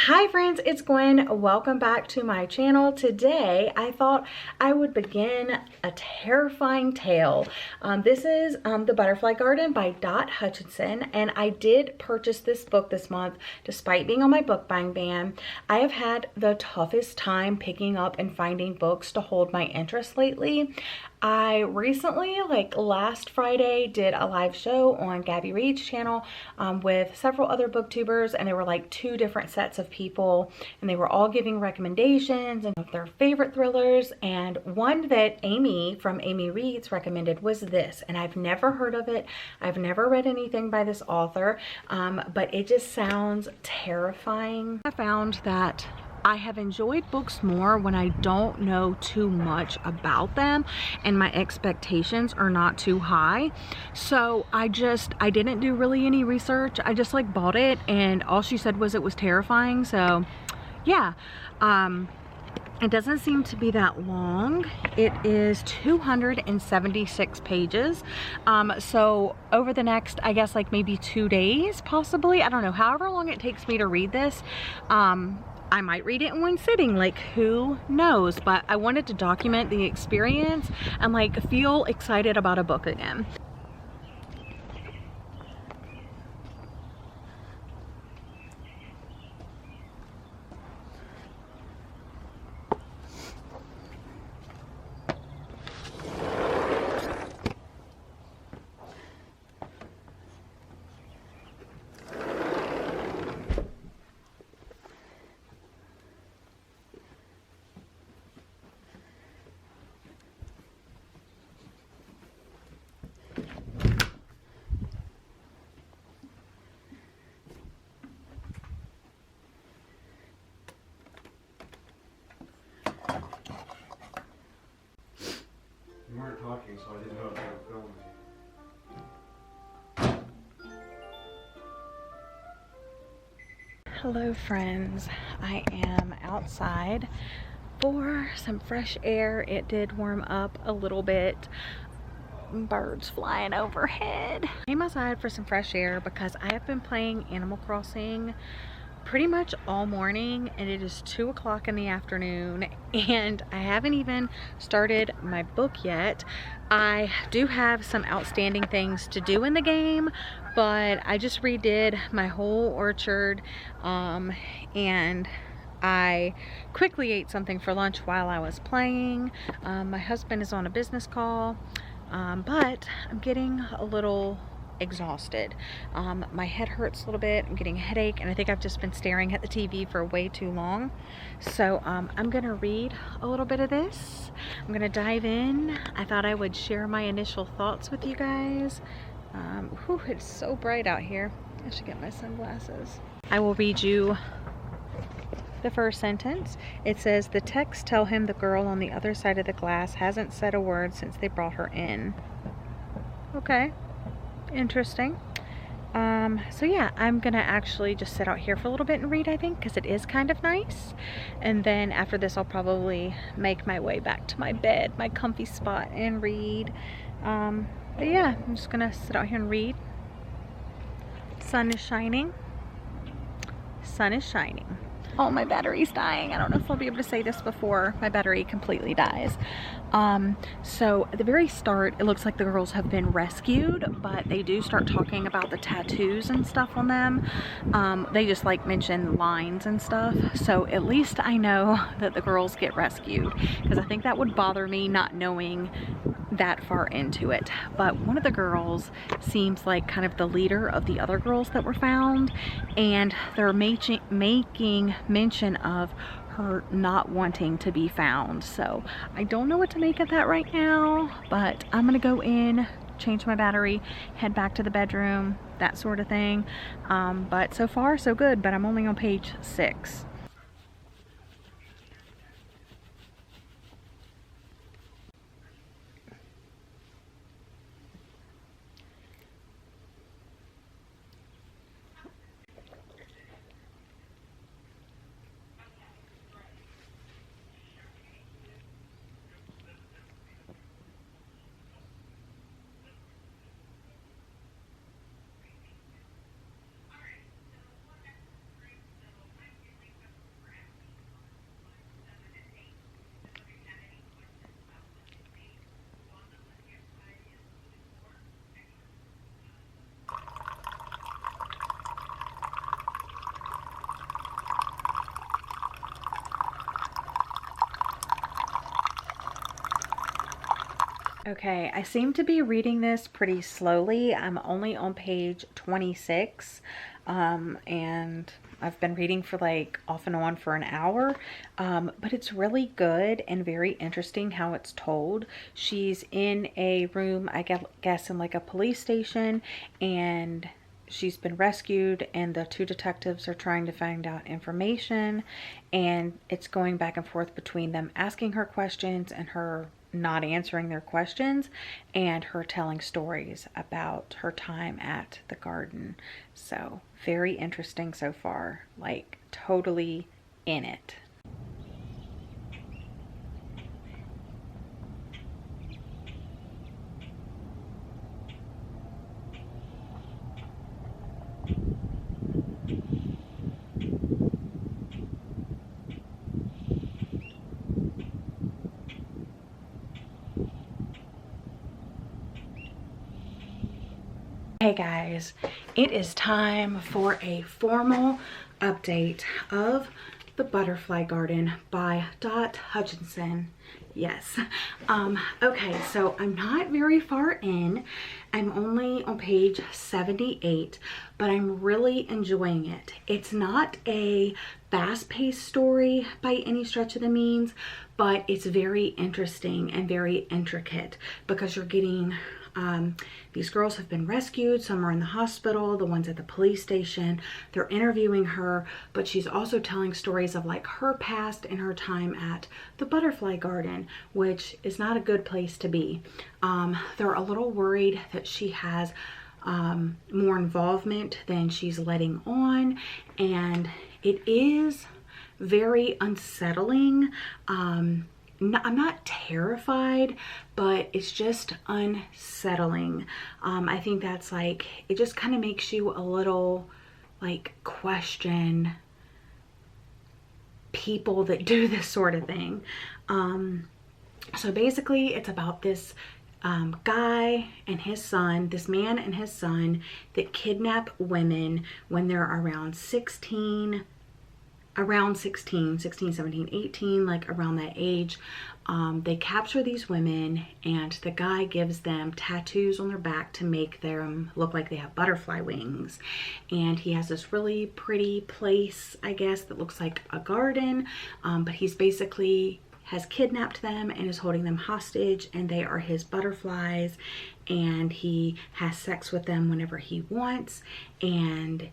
Hi friends, it's Gwen. Welcome back to my channel. Today I thought I would begin a terrifying tale. This is The Butterfly Garden by Dot Hutchison, and I did purchase this book this month despite being on my book buying ban. I have had the toughest time picking up and finding books to hold my interest lately. I recently, like last Friday, did a live show on Gabby Reed's channel with several other booktubers, and there were like two different sets of people, and they were all giving recommendations and of their favorite thrillers. And one that Amy from Amy Reads recommended was this, and I've never heard of it. I've never read anything by this author, but it just sounds terrifying. I found that I have enjoyed books more when I don't know too much about them and my expectations are not too high. So I didn't do really any research. I just like bought it, and all she said was it was terrifying. So yeah, it doesn't seem to be that long. It is 276 pages. So over the next, I guess like maybe 2 days, possibly, I don't know, however long it takes me to read this, I might read it in one sitting, like who knows, but I wanted to document the experience and like feel excited about a book again. You weren't talking, so I didn't know if you were filming. Hello friends, I am outside for some fresh air. It did warm up a little bit. Birds flying overhead. I came outside for some fresh air because I have been playing Animal Crossing pretty much all morning, and it is 2 o'clock in the afternoon, and I haven't even started my book yet. I do have some outstanding things to do in the game, but I just redid my whole orchard, and I quickly ate something for lunch while I was playing. My husband is on a business call, but I'm getting a little exhausted. My head hurts a little bit. I'm getting a headache, and I think I've just been staring at the TV for way too long. So I'm gonna read a little bit of this. I'm gonna dive in. I thought I would share my initial thoughts with you guys. Whew, it's so bright out here. I should get my sunglasses. I will read you the first sentence. It says, "The texts tell him the girl on the other side of the glass hasn't said a word since they brought her in." Okay. Interesting. So yeah, I'm gonna actually just sit out here for a little bit and read, I think, because it is kind of nice. And then after this, I'll probably make my way back to my bed, my comfy spot, and read. But yeah, I'm just gonna sit out here and read. Sun is shining. Sun is shining. Oh, my battery's dying. I don't know if I'll be able to say this before my battery completely dies. So at the very start, it looks like the girls have been rescued, but they do start talking about the tattoos and stuff on them. They just like mention lines and stuff. So at least I know that the girls get rescued, because I think that would bother me not knowing that far into it. But one of the girls seems like kind of the leader of the other girls that were found, and they're making mention of her not wanting to be found. So I don't know what to make of that right now, but I'm gonna go in, change my battery, head back to the bedroom, that sort of thing. But so far so good, but I'm only on page 6. Okay, I seem to be reading this pretty slowly. I'm only on page 26, and I've been reading for like off and on for an hour, but it's really good and very interesting how it's told. She's in a room, I guess in like a police station, and she's been rescued, and the two detectives are trying to find out information, and it's going back and forth between them asking her questions and her not answering their questions, and her telling stories about her time at the garden. So very interesting so far, like totally in it. Hey guys, it is time for a formal update of The Butterfly Garden by Dot Hutchison. Yes. Okay, so I'm not very far in. I'm only on page 78, but I'm really enjoying it. It's not a fast-paced story by any stretch of the means, but it's very interesting and very intricate because you're getting these girls have been rescued. Some are in the hospital, the ones at the police station. They're interviewing her, but she's also telling stories of like her past and her time at the Butterfly Garden, which is not a good place to be. They're a little worried that she has more involvement than she's letting on, and it is very unsettling. I'm not terrified, but it's just unsettling. I think that's like, it just kind of makes you a little like question people that do this sort of thing. So basically it's about this guy and his son, this man and his son that kidnap women when they're around 16, 17, 18, like around that age. They capture these women, and the guy gives them tattoos on their back to make them look like they have butterfly wings. And he has this really pretty place, I guess, that looks like a garden, but he's basically has kidnapped them and is holding them hostage, and they are his butterflies, and he has sex with them whenever he wants. And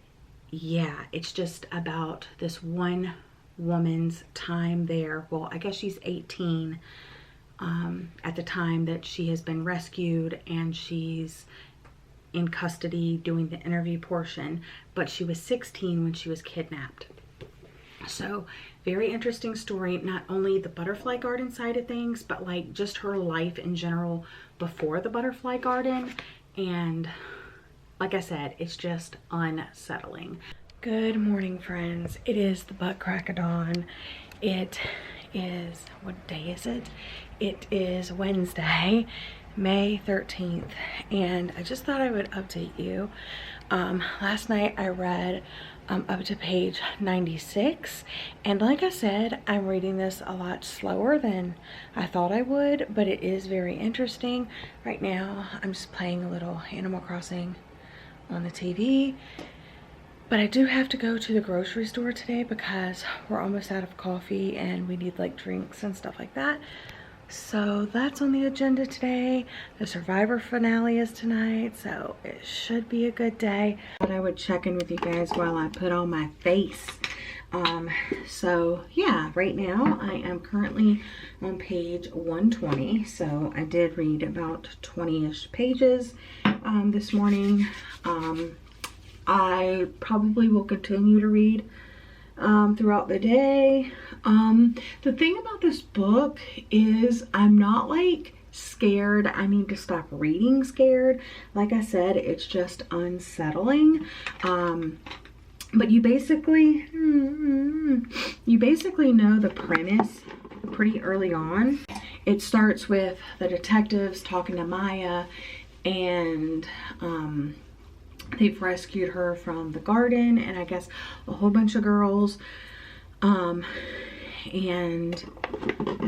yeah, it's just about this one woman's time there. Well, I guess she's 18 at the time that she has been rescued, and she's in custody doing the interview portion, but she was 16 when she was kidnapped. So very interesting story, not only the butterfly garden side of things, but like just her life in general before the butterfly garden. And like I said, it's just unsettling. Good morning, friends. It is the butt crack of dawn. It is, what day is it? It is Wednesday, May 13th, and I just thought I would update you. Last night I read up to page 96, and like I said, I'm reading this a lot slower than I thought I would, but it is very interesting. Right now I'm just playing a little Animal Crossing on the TV, but I do have to go to the grocery store today because we're almost out of coffee and we need like drinks and stuff like that. So that's on the agenda today. The Survivor finale is tonight, so it should be a good day. But I would check in with you guys while I put on my face. So yeah, right now I am currently on page 120. So I did read about 20-ish pages this morning. I probably will continue to read throughout the day. The thing about this book is I'm not like scared. I need to stop reading scared. Like I said, it's just unsettling. But you basically know the premise pretty early on. It starts with the detectives talking to Maya, and they've rescued her from the garden, and I guess a whole bunch of girls. and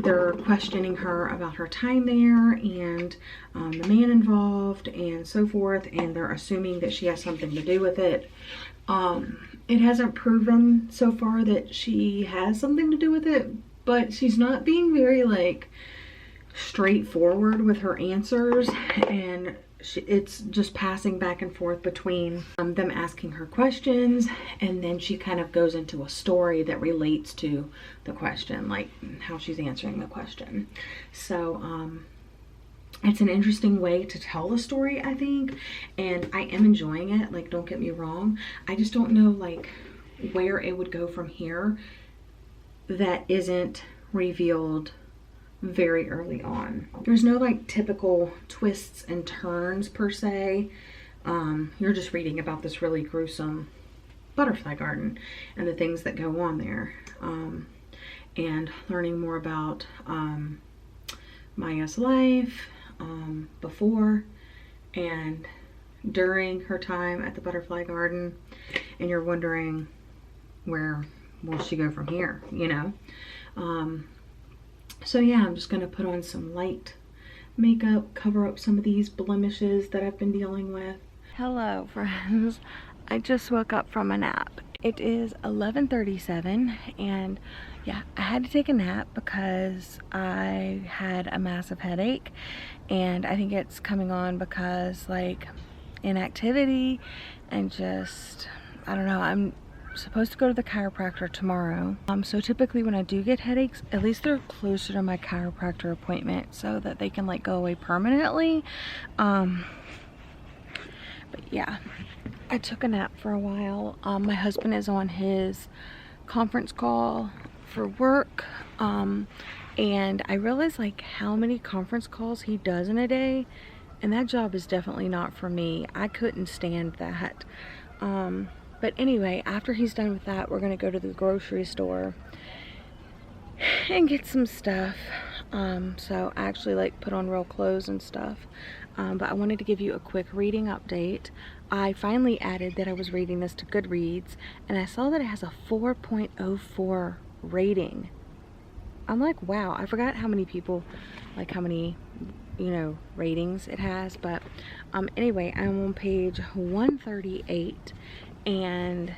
they're questioning her about her time there and the man involved and so forth, and they're assuming that she has something to do with it. It hasn't proven so far that she has something to do with it, but she's not being very like straightforward with her answers, and it's just passing back and forth between them asking her questions, and then she kind of goes into a story that relates to the question, like how she's answering the question. So it's an interesting way to tell the story, I think, and I am enjoying it, like, don't get me wrong. I just don't know like where it would go from here that isn't revealed very early on. There's no like typical twists and turns per se. You're just reading about this really gruesome butterfly garden and the things that go on there, and learning more about Maya's life before and during her time at the butterfly garden, and you're wondering where will she go from here, you know. So yeah, I'm just gonna put on some light makeup, cover up some of these blemishes that I've been dealing with. Hello friends, I just woke up from a nap. It is 11:37, and yeah, I had to take a nap because I had a massive headache, and I think it's coming on because like inactivity and just, I don't know, I'm supposed to go to the chiropractor tomorrow. So typically when I do get headaches, at least they're closer to my chiropractor appointment so that they can like go away permanently. But yeah, I took a nap for a while. My husband is on his conference call for work, and I realized like how many conference calls he does in a day, and that job is definitely not for me. I couldn't stand that. But anyway, after he's done with that, we're gonna go to the grocery store and get some stuff. So I actually like put on real clothes and stuff. But I wanted to give you a quick reading update. I finally added that I was reading this to Goodreads, and I saw that it has a 4.04 rating. I'm like, wow, I forgot how many people, like how many, you know, ratings it has. But anyway, I'm on page 138, and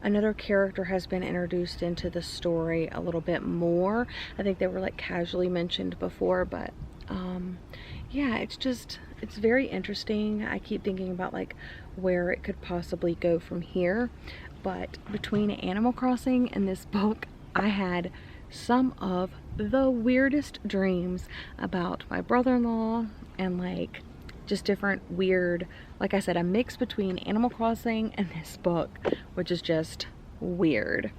another character has been introduced into the story a little bit more. I think they were like casually mentioned before, but yeah, it's very interesting. I keep thinking about like where it could possibly go from here, but between Animal Crossing and this book, I had some of the weirdest dreams about my brother-in-law, and like just different weird, like I said, a mix between Animal Crossing and this book, which is just weird.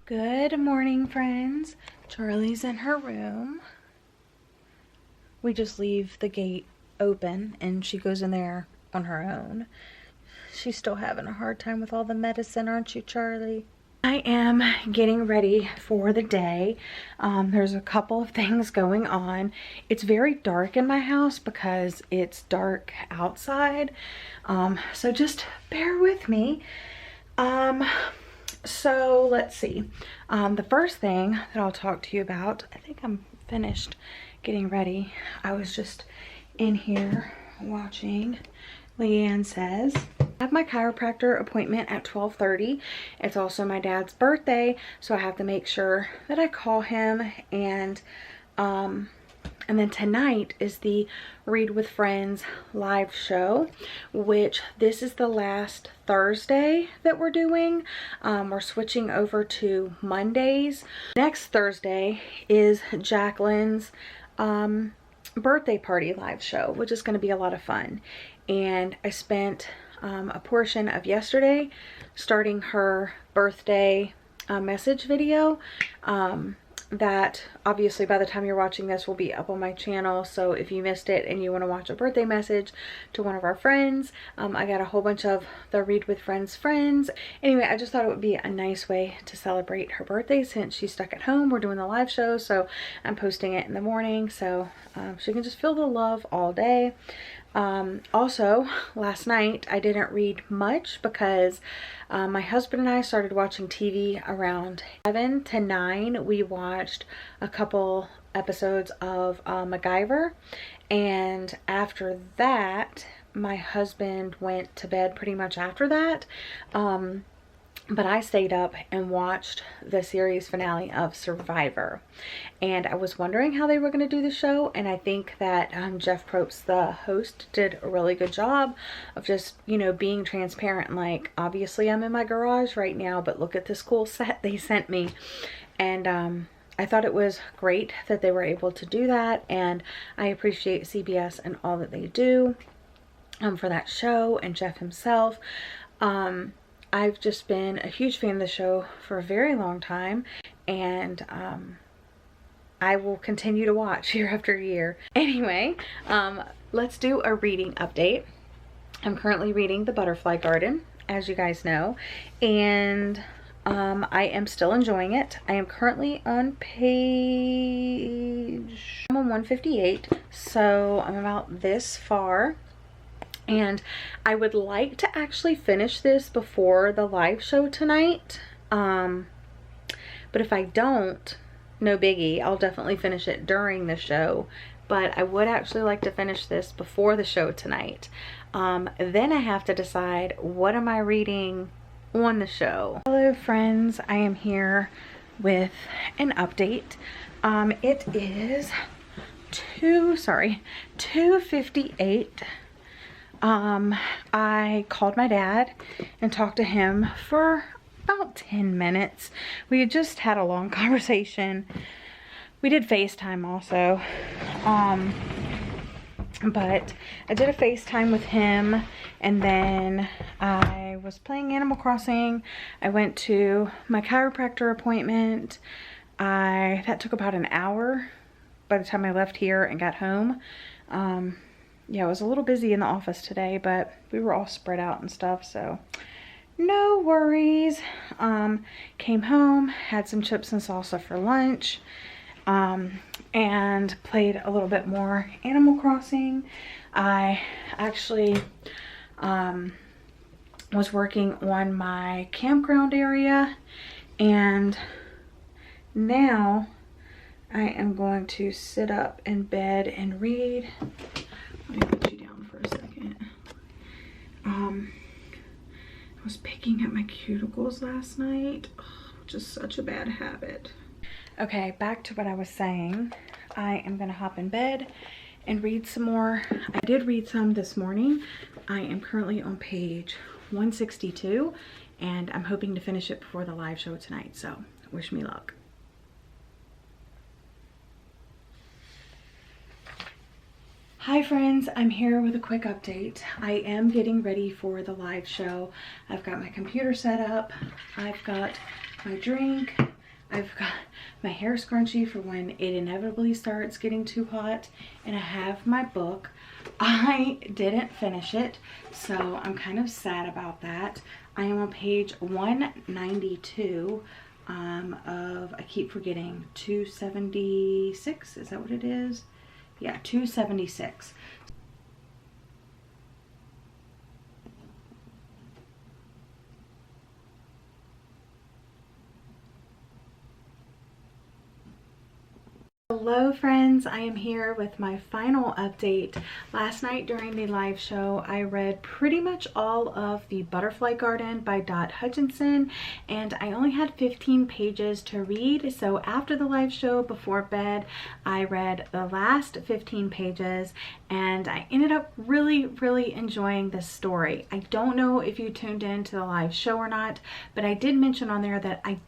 Good morning, friends. Charlie's in her room. We just leave the gate open and she goes in there on her own. She's still having a hard time with all the medicine, aren't you, Charlie? I am getting ready for the day. There's a couple of things going on. It's very dark in my house because it's dark outside. So just bear with me. So let's see. The first thing that I'll talk to you about, I think I'm finished getting ready. I was just in here watching Leanne Says. I have my chiropractor appointment at 12:30. It's also my dad's birthday, so I have to make sure that I call him. And then tonight is the Read with Friends live show, which this is the last Thursday that we're doing. We're switching over to Mondays. Next Thursday is Jacqueline's birthday party live show, which is going to be a lot of fun. And I spent a portion of yesterday starting her birthday message video that obviously by the time you're watching this will be up on my channel. So if you missed it and you want to watch a birthday message to one of our friends, I got a whole bunch of the Read with Friends friends. Anyway, I just thought it would be a nice way to celebrate her birthday since she's stuck at home. We're doing the live show, so I'm posting it in the morning so she can just feel the love all day. Also, last night I didn't read much because my husband and I started watching TV around 7 to 9. We watched a couple episodes of MacGyver, and after that my husband went to bed pretty much after that. But I stayed up and watched the series finale of Survivor. And I was wondering how they were going to do the show. And I think that Jeff Probst, the host, did a really good job of just, you know, being transparent. Like, obviously I'm in my garage right now, but look at this cool set they sent me. And I thought it was great that they were able to do that. And I appreciate CBS and all that they do for that show, and Jeff himself. I've just been a huge fan of the show for a very long time, and I will continue to watch year after year. Anyway, let's do a reading update. I'm currently reading The Butterfly Garden, as you guys know, and I am still enjoying it. I am currently on I'm on 158, so I'm about this far. And I would like to actually finish this before the live show tonight. But if I don't, no biggie. I'll definitely finish it during the show. But I would actually like to finish this before the show tonight. Then I have to decide, what am I reading on the show? Hello friends, I am here with an update. It is 2:58. I called my dad and talked to him for about 10 minutes. We had just had a long conversation. We did FaceTime also. But I did a FaceTime with him, and then I was playing Animal Crossing. I went to my chiropractor appointment. That took about an hour by the time I left here and got home. Yeah, I was a little busy in the office today, but we were all spread out and stuff, so no worries. Came home, had some chips and salsa for lunch, and played a little bit more Animal Crossing. I actually was working on my campground area, and now I am going to sit up in bed and read. Let me put you down for a second. I was picking at my cuticles last night, which is such a bad habit. Okay, back to what I was saying. I am gonna hop in bed and read some more. I did read some this morning. I am currently on page 162, and I'm hoping to finish it before the live show tonight, so wish me luck. Hi friends, I'm here with a quick update. I am getting ready for the live show. I've got my computer set up, I've got my drink, I've got my hair scrunchie for when it inevitably starts getting too hot, and I have my book. I didn't finish it, so I'm kind of sad about that. I am on page 192 of, I keep forgetting, 276, is that what it is? Yeah, 276. Hello friends, I am here with my final update. Last night during the live show, I read pretty much all of The Butterfly Garden by Dot Hutchison, and I only had 15 pages to read. So after the live show, before bed, I read the last 15 pages, and I ended up really enjoying this story. I don't know if you tuned in to the live show or not, but I did mention on there that I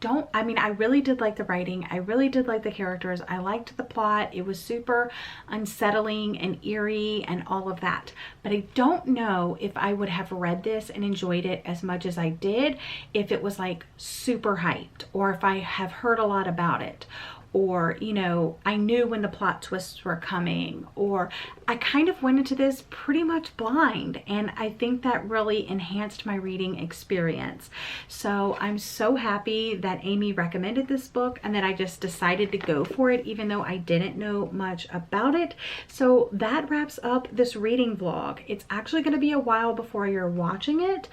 really did like the writing. I really did like the characters. I liked the plot. It was super unsettling and eerie and all of that. But I don't know if I would have read this and enjoyed it as much as I did if it was like super hyped, or if I have heard a lot about it, or, you know, I knew when the plot twists were coming, or I kind of went into this pretty much blind, and I think that really enhanced my reading experience. So I'm so happy that Amy recommended this book and that I just decided to go for it even though I didn't know much about it. So that wraps up this reading vlog. It's actually going to be a while before you're watching it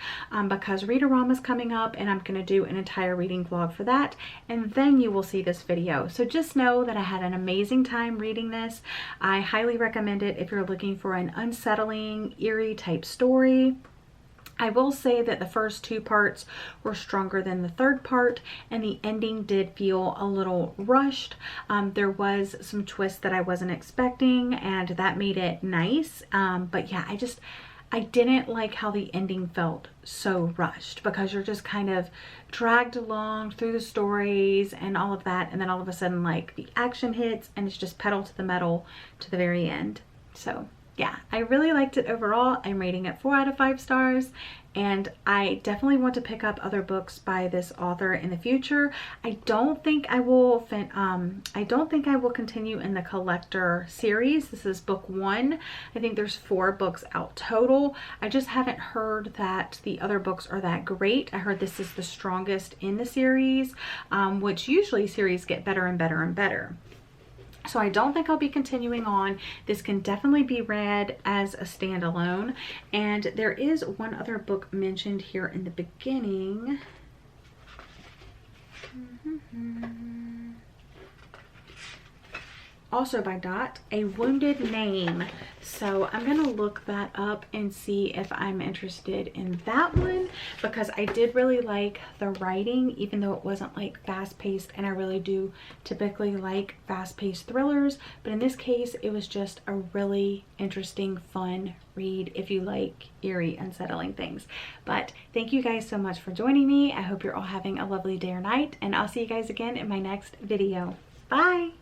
because Read-A-Rama's coming up, and I'm going to do an entire reading vlog for that, and then you will see this video. So just know that I had an amazing time reading this. I highly recommend it if you're looking for an unsettling, eerie type story. I will say that the first two parts were stronger than the third part, and the ending did feel a little rushed. There was some twists that I wasn't expecting, and that made it nice. But yeah, I didn't like how the ending felt so rushed, because you're just kind of dragged along through the stories and all of that, and then all of a sudden like the action hits and it's just pedal to the metal to the very end. So yeah, I really liked it overall. I'm rating it 4 out of 5 stars, and I definitely want to pick up other books by this author in the future. I don't think I will continue in the collector series. This is book 1. I think there's 4 books out total. I just haven't heard that the other books are that great. I heard this is the strongest in the series, which usually series get better and better and better. So I don't think I'll be continuing on. This can definitely be read as a standalone. And there is one other book mentioned here in the beginning. Also by Dot, A Wounded Name. So I'm gonna look that up and see if I'm interested in that one, because I did really like the writing, even though it wasn't like fast-paced, and I really do typically like fast-paced thrillers, but in this case it was just a really interesting, fun read if you like eerie, unsettling things. But thank you guys so much for joining me. I hope you're all having a lovely day or night, and I'll see you guys again in my next video. Bye!